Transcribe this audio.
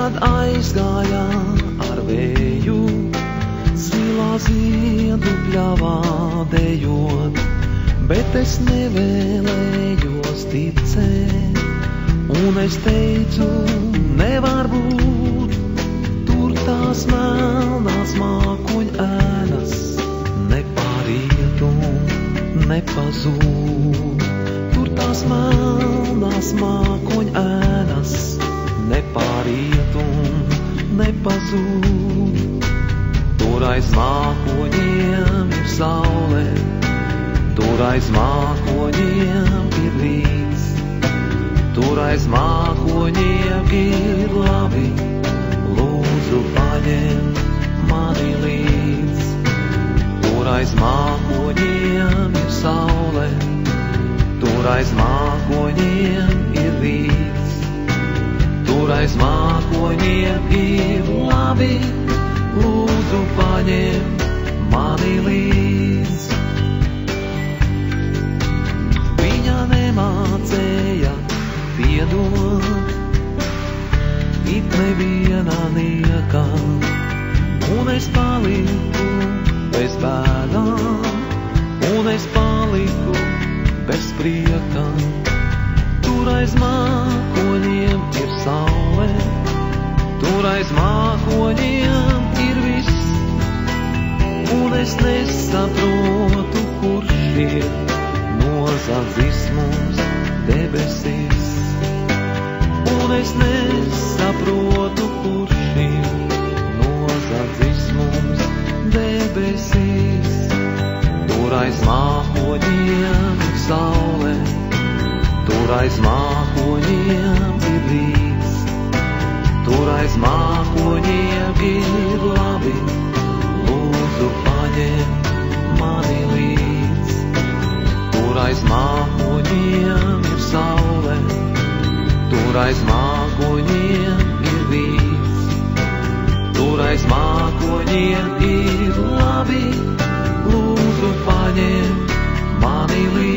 kad aizgāja ar vēju, zilā ziedu pļavā dejot, bet es nevēlējos ticēt, un es teicu, nevar būt, tur tās melnās mākoņēnas, nepāriet un nepazūd, tur tās melnās mākoņēnas, nepāriet un nepazūd. Tur aiz mākoņiem ir saule, tur aiz mākoņiem ir rīts, tur aiz mākoņiem ir labi, lūdzu paņem mani līdz. Tur aiz mākoņiem ir saule, tur aiz mākoņiem ir rīts, tur aiz mākoņiem ir labi, lūdzu paņem mani līdz. Viņa nemācēja piedot, it neviena nieka, un es paliku bez bēdām, un es paliku bez prieka. Tur aiz mākoņiem ir saule, tur aiz mākoņiem ir viss, un es nesaprotu, kurš ir nozadzis mums debesis. Un es nesaprotu, kurš ir nozadzis mums debesis. Tur aiz mākoņiem ir saule, tur aiz mākoņiem ir rīts, tur aiz mākoņiem ir labi, lūdzu paņem mani līdz. Tur aiz mākoņiem ir saule, tur aiz mākoņiem ir rīts, tur aiz mākoņiem ir labi, lūdzu paņem mani līdz.